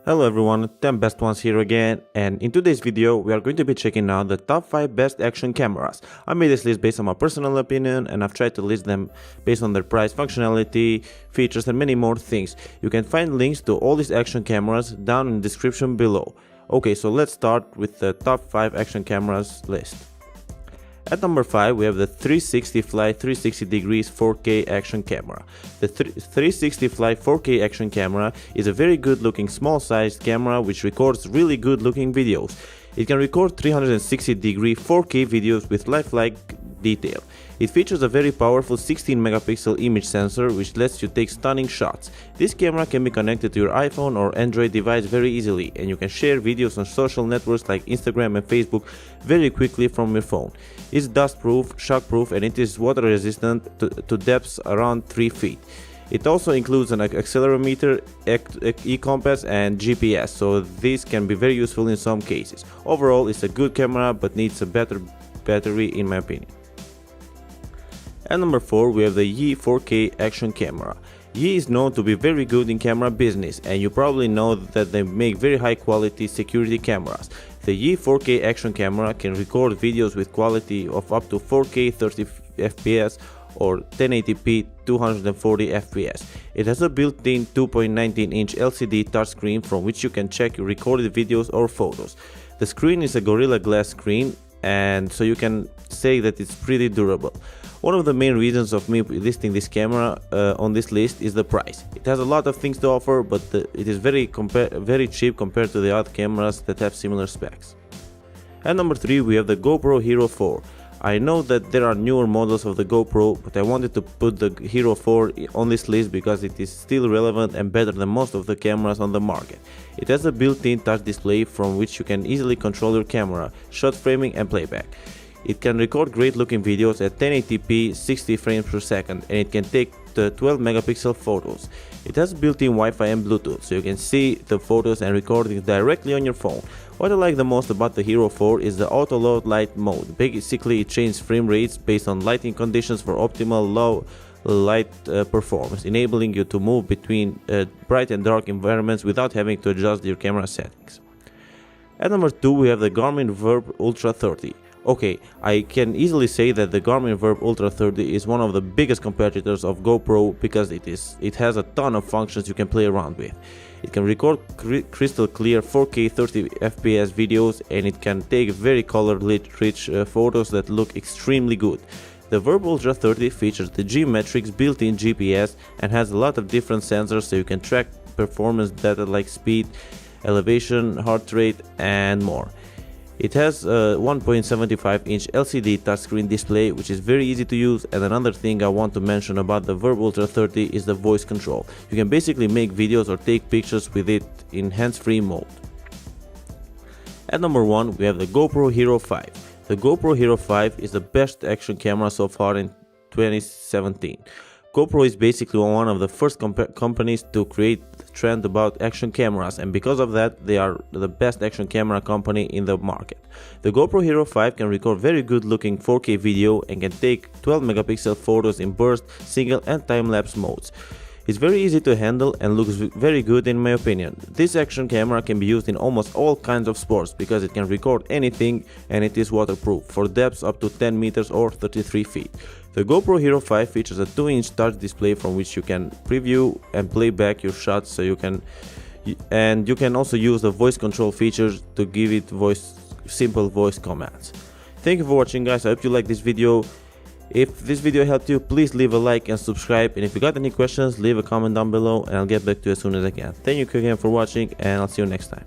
Hello everyone, 10 best ones here again, and in today's video we are going to be checking out the top 5 best action cameras. I made this list based on my personal opinion and I've tried to list them based on their price, functionality, features and many more things. You can find links to all these action cameras down in the description below. Okay, so let's start with the top 5 action cameras list. At number 5 we have the 360 Fly 360 degrees 4K action camera. The 360 Fly 4K action camera is a very good looking small sized camera which records really good looking videos. It can record 360 degree 4K videos with lifelike detail. It features a very powerful 16 megapixel image sensor which lets you take stunning shots. This camera can be connected to your iPhone or Android device very easily, and you can share videos on social networks like Instagram and Facebook very quickly from your phone. It's dust proof, shock proof, and it is water resistant to depths around 3 feet. It also includes an accelerometer, e-compass and GPS, so this can be very useful in some cases. Overall, it's a good camera but needs a better battery in my opinion. At number 4 we have the Yi 4K action camera. Yi is known to be very good in camera business, and you probably know that they make very high quality security cameras. The Yi 4K action camera can record videos with quality of up to 4K 30 fps or 1080p 240 fps. It has a built-in 2.19-inch LCD touchscreen from which you can check your recorded videos or photos. The screen is a Gorilla Glass screen, and so you can say that it's pretty durable. One of the main reasons of me listing this camera on this list is the price. It has a lot of things to offer, but it is very cheap compared to the other cameras that have similar specs. At number 3 we have the GoPro Hero 4. I know that there are newer models of the GoPro, but I wanted to put the Hero 4 on this list because it is still relevant and better than most of the cameras on the market. It has a built-in touch display from which you can easily control your camera, shot framing and playback. It can record great looking videos at 1080p 60 frames per second, and it can take the 12 megapixel photos. It has built-in Wi-Fi and Bluetooth, so you can see the photos and recordings directly on your phone. What I like the most about the Hero 4 is the auto low light mode. Basically it changes frame rates based on lighting conditions for optimal low light performance, enabling you to move between bright and dark environments without having to adjust your camera settings. At number 2 we have the Garmin Vurb Ultra 30. Okay, I can easily say that the Garmin Vurb Ultra 30 is one of the biggest competitors of GoPro because it has a ton of functions you can play around with. It can record crystal clear 4K 30 fps videos, and it can take very color-rich photos that look extremely good. The Vurb Ultra 30 features the G-Metrix built-in GPS and has a lot of different sensors so you can track performance data like speed, elevation, heart rate and more. It has a 1.75-inch LCD touchscreen display which is very easy to use, and another thing I want to mention about the Vurb Ultra 30 is the voice control. You can basically make videos or take pictures with it in hands-free mode. At number 1 we have the GoPro Hero 5. The GoPro Hero 5 is the best action camera so far in 2017. GoPro is basically one of the first companies to create the trend about action cameras, and because of that they are the best action camera company in the market. The GoPro Hero 5 can record very good looking 4K video and can take 12 megapixel photos in burst, single and time-lapse modes. It's very easy to handle and looks very good in my opinion. This action camera can be used in almost all kinds of sports because it can record anything, and it is waterproof for depths up to 10 meters or 33 feet. The GoPro Hero 5 features a 2-inch touch display from which you can preview and play back your shots, so you can also use the voice control features to give it simple voice commands. Thank you for watching guys, I hope you like this video. If this video helped you, please leave a like and subscribe, and if you got any questions leave a comment down below and I'll get back to you as soon as I can. Thank you again for watching, and I'll see you next time.